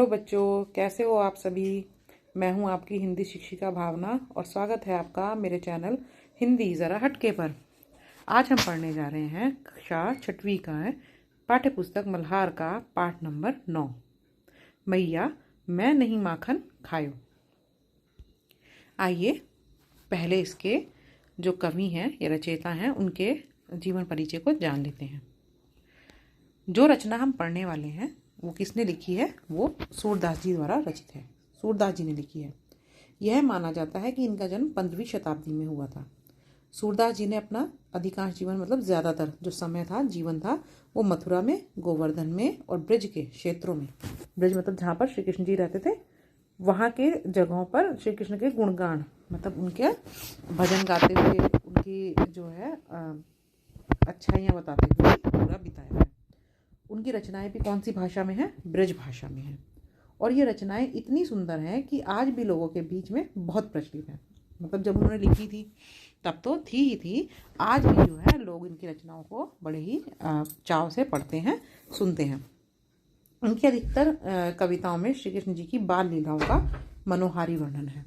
Hello बच्चों, कैसे हो आप सभी। मैं हूं आपकी हिंदी शिक्षिका भावना और स्वागत है आपका मेरे चैनल हिंदी ज़रा हटके पर। आज हम पढ़ने जा रहे हैं कक्षा 6वीं का है पाठ्य पुस्तक मल्हार का पाठ नंबर 9, मैया मैं नहीं माखन खायो। आइए पहले इसके जो कवि हैं या रचयिता हैं उनके जीवन परिचय को जान लेते हैं। जो रचना हम पढ़ने वाले हैं वो किसने लिखी है, वो सूरदास जी द्वारा रचित है। सूरदास जी ने लिखी है। यह माना जाता है कि इनका जन्म 15वीं शताब्दी में हुआ था। सूरदास जी ने अपना अधिकांश जीवन मतलब ज़्यादातर जो समय था, जीवन था, वो मथुरा में, गोवर्धन में और ब्रज के क्षेत्रों में, ब्रज मतलब जहाँ पर श्री कृष्ण जी रहते थे, वहाँ के जगहों पर श्री कृष्ण के गुणगान मतलब उनके भजन गाते हुए, उनकी जो है अच्छाइयाँ बताते हुए पूरा बिताया है। उनकी रचनाएं भी कौन सी भाषा में है, ब्रज भाषा में है। और ये रचनाएं इतनी सुंदर हैं कि आज भी लोगों के बीच में बहुत प्रचलित है। मतलब जब उन्होंने लिखी थी तब तो थी ही थी, आज भी जो है लोग इनकी रचनाओं को बड़े ही चाव से पढ़ते हैं, सुनते हैं। उनकी अधिकतर कविताओं में श्री कृष्ण जी की बाल लीलाओं का मनोहारी वर्णन है।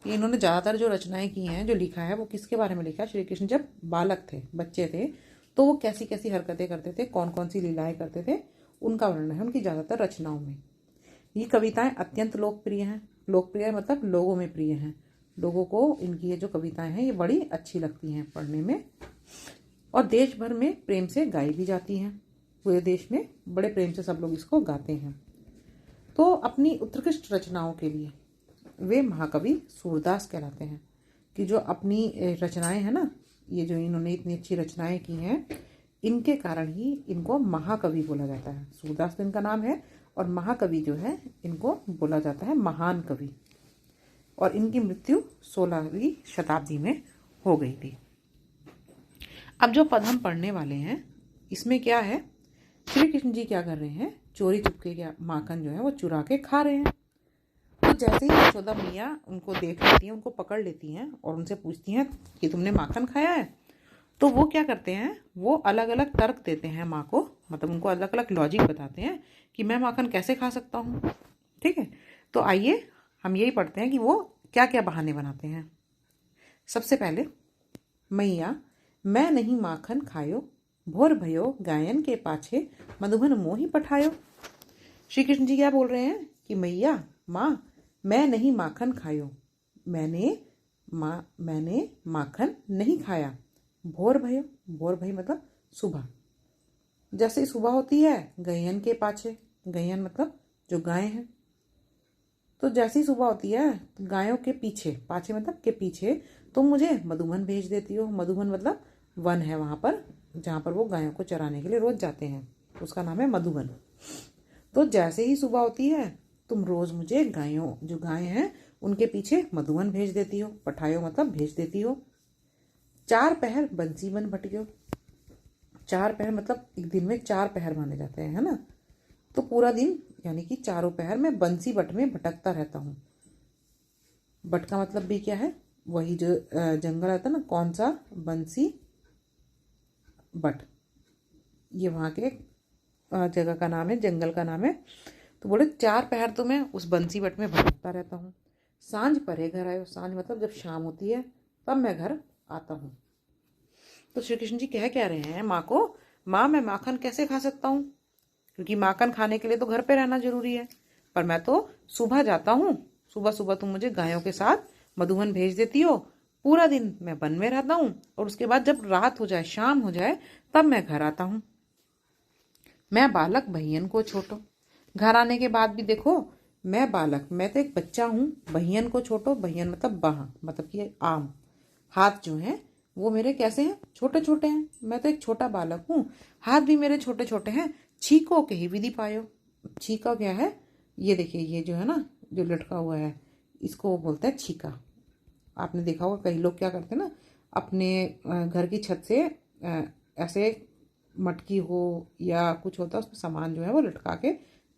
कि इन्होंने ज़्यादातर जो रचनाएं की हैं, जो लिखा है, वो किसके बारे में लिखा है, श्री कृष्ण जब बालक थे, बच्चे थे, तो वो कैसी कैसी हरकतें करते थे, कौन कौन सी लीलाएं करते थे, उनका वर्णन है उनकी ज़्यादातर रचनाओं में। ये कविताएं अत्यंत लोकप्रिय हैं। लोकप्रिय मतलब लोगों में प्रिय हैं। लोगों को इनकी ये जो कविताएं हैं ये बड़ी अच्छी लगती हैं पढ़ने में, और देश भर में प्रेम से गाई भी जाती हैं। पूरे देश में बड़े प्रेम से सब लोग इसको गाते हैं। तो अपनी उत्कृष्ट रचनाओं के लिए वे महाकवि सूरदास कहलाते हैं। कि जो अपनी रचनाएं हैं ना, ये जो इन्होंने इतनी अच्छी रचनाएं की हैं, इनके कारण ही इनको महाकवि बोला जाता है। सूरदास तो इनका नाम है, और महाकवि जो है इनको बोला जाता है महान कवि। और इनकी मृत्यु 16वीं शताब्दी में हो गई थी। अब जो पद हम पढ़ने वाले हैं इसमें क्या है, श्री कृष्ण जी क्या कर रहे हैं, चोरी चुपके क्या माखन जो है वो चुरा के खा रहे हैं। तो जैसे ही यशोदा मैया उनको देख लेती हैं, उनको पकड़ लेती हैं और उनसे पूछती हैं कि तुमने माखन खाया है, तो वो क्या करते हैं, वो अलग अलग तर्क देते हैं माँ को, मतलब उनको अलग अलग लॉजिक बताते हैं कि मैं माखन कैसे खा सकता हूँ। ठीक है, तो आइए हम यही पढ़ते हैं कि वो क्या क्या बहाने बनाते हैं। सबसे पहले, मैया मैं नहीं माखन खायो, भोर भयो गायन के पाछे, मधुबन मोही पठायो। श्री कृष्ण जी क्या बोल रहे हैं कि मैया, माँ, मैं नहीं माखन खायो, मैंने माखन नहीं खाया। भोर भयो, भोर भई मतलब सुबह, जैसे सुबह होती है गैयन के पाछे, गैयन मतलब जो गाय हैं, तो जैसी सुबह होती है गायों के पीछे, पाछे मतलब के पीछे, तुम मुझे मधुबन भेज देती हो। मधुबन मतलब वन है वहाँ पर जहाँ पर वो गायों को चराने के लिए रोज जाते हैं, उसका नाम है मधुबन। तो जैसे ही सुबह होती है तुम रोज मुझे गायों, जो गाय हैं उनके पीछे मधुबन भेज देती हो। पठायो मतलब भेज देती हो। 4 पहर बंसी बन भटक्यो। 4 पहर मतलब एक दिन में 4 पहर माने जाते हैं, है ना। तो पूरा दिन यानी कि चारों पहर में बंसी बट में भटकता रहता हूँ। बट का मतलब भी क्या है, वही जो जंगल रहता है ना, कौन सा, बंसी बट, ये वहाँ के जगह का नाम है, जंगल का नाम है। तो बोले 4 पहर तो मैं उस बंसी बट में भटकता रहता हूँ। सांझ परे घर आयो, सांझ मतलब जब शाम होती है तब मैं घर आता हूँ। तो श्री कृष्ण जी कह रहे हैं माँ को, माँ मैं माखन कैसे खा सकता हूँ, क्योंकि माखन खाने के लिए तो घर पे रहना जरूरी है, पर मैं तो सुबह जाता हूँ। सुबह सुबह तुम मुझे गायों के साथ मधुबन भेज देती हो, पूरा दिन मैं वन में रहता हूँ, और उसके बाद जब रात हो जाए, शाम हो जाए, तब मैं घर आता हूँ। मैं बालक भैयन को छोटो, घर आने के बाद भी देखो मैं बालक, मैं तो एक बच्चा हूँ, भैयन को छोटो, भैयन मतलब बाह मतलब कि आम, हाथ जो हैं वो मेरे कैसे हैं, छोटे छोटे हैं, मैं तो एक छोटा बालक हूँ, हाथ भी मेरे छोटे छोटे हैं। छीको के ही विधि पायो। छीका क्या है, ये देखिए, ये जो है ना, जो लटका हुआ है, इसको वो बोलते हैं छीका। आपने देखा होगा कई लोग क्या करते हैं ना, अपने घर की छत से ऐसे मटकी हो या कुछ होता है उसमें सामान जो है वो लटका के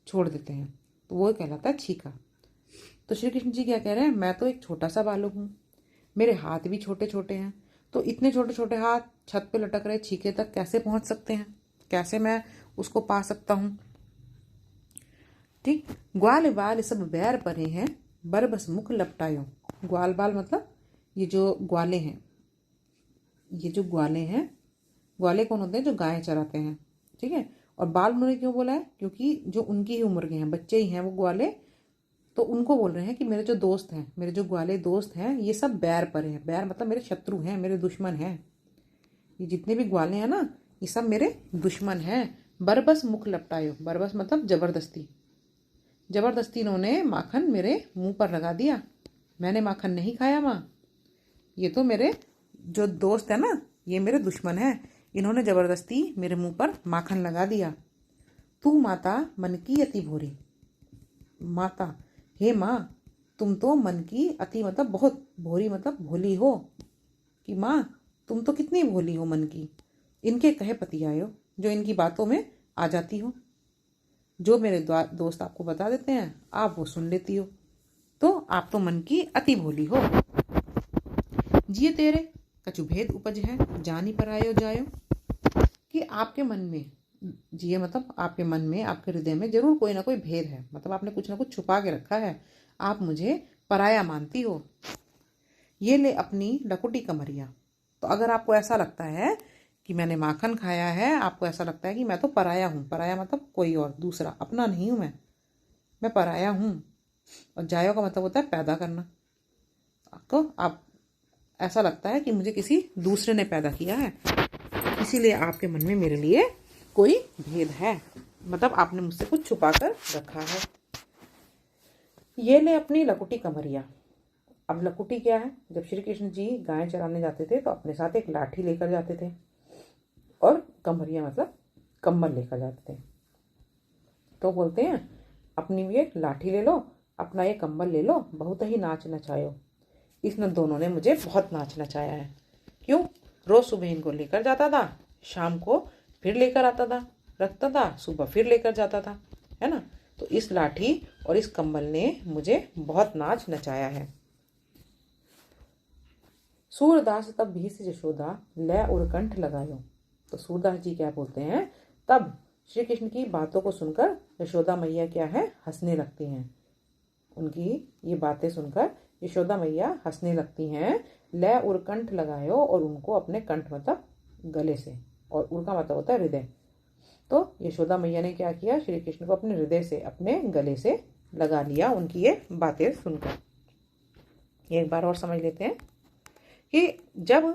छोड़ देते हैं, तो वो कहलाता है छीका। तो श्री कृष्ण जी क्या कह रहे हैं, मैं तो एक छोटा सा बालक हूँ, मेरे हाथ भी छोटे छोटे हैं, तो इतने छोटे छोटे हाथ छत पे लटक रहे छीके तक कैसे पहुंच सकते हैं, कैसे मैं उसको पा सकता हूँ। ठीक। ग्वाल बाल सब बैर परे हैं, बरबस मुख लपटायो। ग्वाल बाल मतलब ये जो ग्वाले हैं, ये जो ग्वाले हैं, ग्वाले कौन होते हैं? जो गाय चराते हैं, ठीक है। और बाल उन्होंने क्यों बोला है? क्योंकि जो उनकी ही उम्र के हैं, बच्चे ही हैं वो ग्वाले, तो उनको बोल रहे हैं कि मेरे जो दोस्त हैं, मेरे जो ग्वाले दोस्त हैं, ये सब बैर पर हैं। बैर मतलब मेरे शत्रु हैं, मेरे दुश्मन हैं। ये जितने भी ग्वाले हैं ना, ये सब मेरे दुश्मन हैं। बरबस मुख लपटायो, बरबस मतलब जबरदस्ती, जबरदस्ती इन्होंने माखन मेरे मुंह पर लगा दिया। मैंने माखन नहीं खाया माँ, ये तो मेरे जो दोस्त है ना, ये मेरे दुश्मन हैं, इन्होंने जबरदस्ती मेरे मुंह पर माखन लगा दिया। तू माता मन की अति भोरी, माता हे माँ, तुम तो मन की अति मतलब बहुत, भोरी मतलब भोली हो, कि माँ तुम तो कितनी भोली हो मन की। इनके कहे पति आयो, जो इनकी बातों में आ जाती हो। जो मेरे दोस्त आपको बता देते हैं आप वो सुन लेती हो, तो आप तो मन की अति भोली हो। जिये तेरे कछु भेद उपज है, जानी पर आयो जायो। कि आपके मन में, जिये मतलब आपके मन में, आपके हृदय में जरूर कोई ना कोई भेद है, मतलब आपने कुछ ना कुछ छुपा के रखा है, आप मुझे पराया मानती हो। ये ले अपनी लकुटी कमरिया, तो अगर आपको ऐसा लगता है कि मैंने माखन खाया है, आपको ऐसा लगता है कि मैं तो पराया हूँ, पराया मतलब कोई और दूसरा, अपना नहीं हूँ मैं पराया हूँ। और जायो का मतलब होता है पैदा करना, तो आप ऐसा लगता है कि मुझे किसी दूसरे ने पैदा किया है, इसीलिए आपके मन में मेरे लिए कोई भेद है, मतलब आपने मुझसे कुछ छुपा कर रखा है। ये ले अपनी लकुटी कमरिया। अब लकुटी क्या है? जब श्री कृष्ण जी गाय चराने जाते थे तो अपने साथ एक लाठी लेकर जाते थे, और कमरिया मतलब कम्बल लेकर जाते थे। तो बोलते हैं अपनी ये लाठी ले लो, अपना ये कम्बल ले लो, बहुत ही नाच नचायो। इसने दोनों ने मुझे बहुत नाच नचाया है। क्यों? रोज सुबह इनको लेकर जाता था, शाम को फिर लेकर आता था, रखता था, सुबह फिर लेकर जाता था, है ना। तो इस लाठी और इस कंबल ने मुझे बहुत नाच नचाया है। सूरदास तब भी से यशोदा लय और कंठ लगायो। तो सूरदास जी क्या बोलते हैं? तब श्री कृष्ण की बातों को सुनकर यशोदा मैया क्या है? हंसने लगती हैं। उनकी ये बातें सुनकर यशोदा मैया हंसने लगती हैं। लय और कंठ लगायो, और उनको अपने कंठ मतलब गले से, और उनका मतलब होता है हृदय। तो यशोदा मैया ने क्या किया? श्री कृष्ण को अपने हृदय से, अपने गले से लगा लिया उनकी ये बातें सुनकर। एक बार और समझ लेते हैं कि जब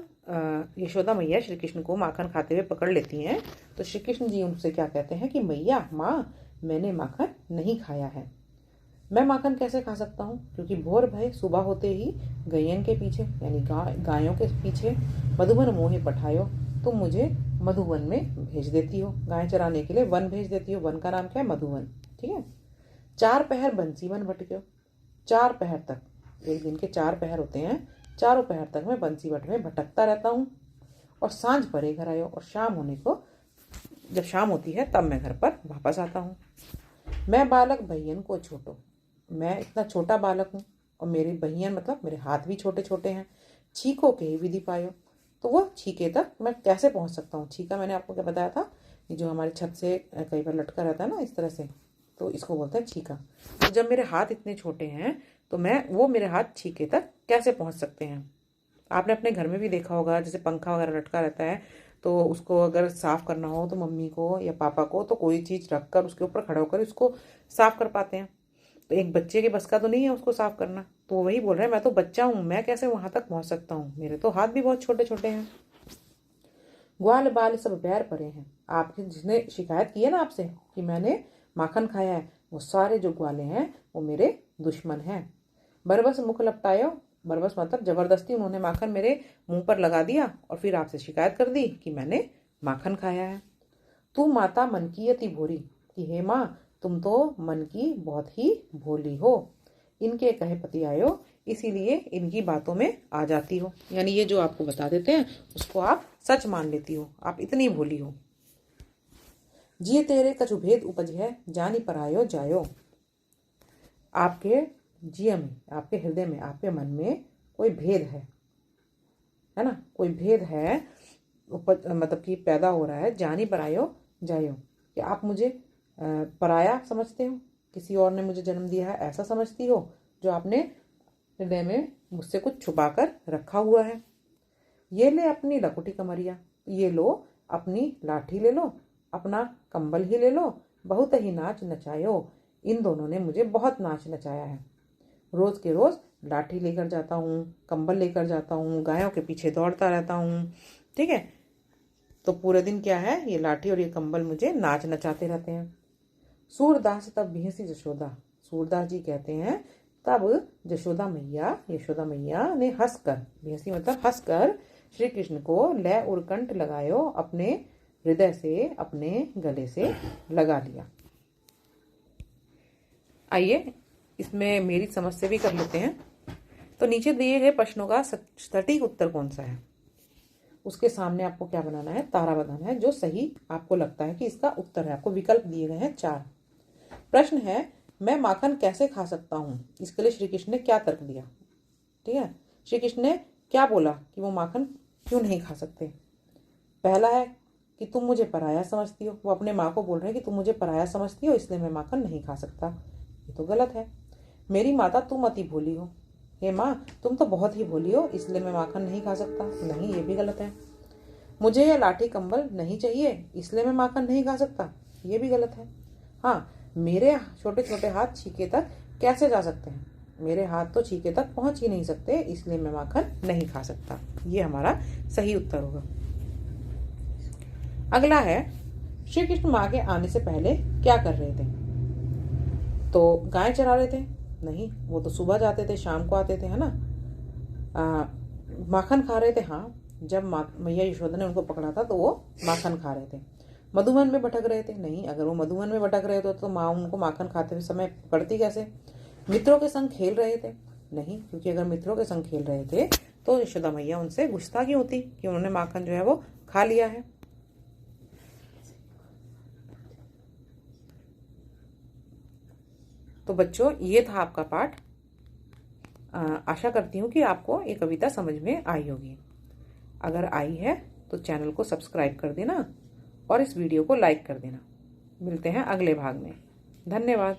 यशोदा मैया श्री कृष्ण को माखन खाते हुए पकड़ लेती हैं, तो श्री कृष्ण जी उनसे क्या कहते हैं कि मैया, माँ, मैंने माखन नहीं खाया है। मैं माखन कैसे खा सकता हूँ? क्योंकि भोर भय सुबह होते ही गैयन के पीछे, यानी गायों के पीछे, मधुबन मोहे पठायो, तुम मुझे मधुवन में भेज देती हो, गाय चराने के लिए वन भेज देती हो। वन का नाम क्या है? मधुवन, ठीक है। 4 पहर बंसी वन भटक्यो, 4 पहर तक, एक दिन के 4 पहर होते हैं, चारों पहर तक मैं बंसी वट में भटकता रहता हूँ। और सांझ परे घर आयो, और शाम होने को, जब शाम होती है तब मैं घर पर वापस आता हूँ। मैं बालक भैयन को छोटो, मैं इतना छोटा बालक हूँ, और मेरे भैयन मतलब मेरे हाथ भी छोटे छोटे हैं। छीको के ही विधि पायो, तो वो छीके तक मैं कैसे पहुँच सकता हूँ? छीका मैंने आपको क्या बताया था, ये जो हमारे छत से कई बार लटका रहता है ना इस तरह से, तो इसको बोलते हैं छीका। तो जब मेरे हाथ इतने छोटे हैं तो वो मेरे हाथ छीके तक कैसे पहुँच सकते हैं? आपने अपने घर में भी देखा होगा, जैसे पंखा वगैरह लटका रहता है, तो उसको अगर साफ करना हो तो मम्मी को या पापा को तो कोई चीज़ रखकर उसके ऊपर खड़ा होकर उसको साफ कर पाते हैं। तो एक बच्चे के बस का तो नहीं है उसको साफ करना। तो वही बोल रहे हैं, मैं तो बच्चा हूँ, मैं कैसे वहां तक पहुंच सकता हूँ? मेरे तो हाथ भी बहुत छोटे छोटे हैं। ग्वाल बाल सब बैर परे हैं। आपके जिसने शिकायत की है ना आपसे कि मैंने माखन खाया है, वो सारे जो ग्वाले हैं वो मेरे दुश्मन हैं। बरबस मुख लपटायो, बरबस मतलब जबरदस्ती उन्होंने माखन मेरे मुंह पर लगा दिया, और फिर आपसे शिकायत कर दी कि मैंने माखन खाया है। तू माता मन की अति भोरी, कि हे माँ, तुम तो मन की बहुत ही भोली हो। इनके कहे पति आयो, इसीलिए इनकी बातों में आ जाती हो, यानी ये जो आपको बता देते हैं उसको आप सच मान लेती हो, आप इतनी भोली हो। जिये तेरे कछु भेद उपज है, जानी परायो जायो। आपके जिय में, आपके हृदय में, आपके मन में कोई भेद है ना, कोई भेद है, मतलब कि पैदा हो रहा है। जानी परायो जायो, कि आप मुझे पराया समझते हो, किसी और ने मुझे जन्म दिया है ऐसा समझती हो, जो आपने हृदय में मुझसे कुछ छुपा कर रखा हुआ है। ये ले अपनी लकुटी कमरिया, ये लो अपनी लाठी ले लो, अपना कंबल ही ले लो, बहुत ही नाच नचायो। इन दोनों ने मुझे बहुत नाच नचाया है। रोज के रोज लाठी लेकर जाता हूँ, कंबल लेकर जाता हूँ, गायों के पीछे दौड़ता रहता हूँ। ठीक है, तो पूरे दिन क्या है, ये लाठी और ये कंबल मुझे नाच नचाते रहते हैं। सूरदास तब भैंसी जशोदा, सूरदास जी कहते हैं तब यशोदा मैया ने हंसकर, भैंसी मतलब हंसकर, श्री कृष्ण को लय और कंठ लगायो अपने हृदय से, अपने गले से लगा लिया। आइए इसमें मेरी समझ से भी कर लेते हैं। तो नीचे दिए गए प्रश्नों का सटीक उत्तर कौन सा है, उसके सामने आपको क्या बनाना है, तारा बनाना है जो सही आपको लगता है कि इसका उत्तर है। आपको विकल्प दिए गए हैं 4। प्रश्न है, मैं माखन कैसे खा सकता हूँ, इसके लिए श्री कृष्ण ने क्या तर्क दिया। ठीक है, श्री कृष्ण ने क्या बोला कि वो माखन क्यों नहीं खा सकते। पहला है कि तुम मुझे पराया समझती हो, वो अपने माँ को बोल रहे हैं कि तुम मुझे पराया समझती हो इसलिए मैं माखन नहीं खा सकता। ये तो गलत है। मेरी माता तुम अति भोली हो, हे माँ तुम तो बहुत ही भोली हो इसलिए मैं माखन नहीं खा सकता। नहीं, ये भी गलत है। मुझे ये लाठी कंबल नहीं चाहिए इसलिए मैं माखन नहीं खा सकता। ये भी गलत है। हाँ, मेरे छोटे छोटे हाथ छीके तक कैसे जा सकते हैं, मेरे हाथ तो छीके तक पहुंच ही नहीं सकते इसलिए मैं माखन नहीं खा सकता। ये हमारा सही उत्तर होगा। अगला है, श्री कृष्ण माँ के आने से पहले क्या कर रहे थे। तो गाय चरा रहे थे? नहीं, वो तो सुबह जाते थे शाम को आते थे, है ना। माखन खा रहे थे? हाँ, जब मैया यशोदा ने उनको पकड़ा था तो वो माखन खा रहे थे। मधुवन में भटक रहे थे? नहीं, अगर वो मधुवन में भटक रहे थे तो माँ उनको माखन खाते हुए समय पकड़ती कैसे। मित्रों के संग खेल रहे थे? नहीं, क्योंकि अगर मित्रों के संग खेल रहे थे तो यशोदा मैया उनसे गुस्ताखी होती कि उन्होंने माखन जो है वो खा लिया है। तो बच्चों, ये था आपका पाठ। आशा करती हूँ कि आपको ये कविता समझ में आई होगी। अगर आई है तो चैनल को सब्सक्राइब कर देना और इस वीडियो को लाइक कर देना। मिलते हैं अगले भाग में। धन्यवाद।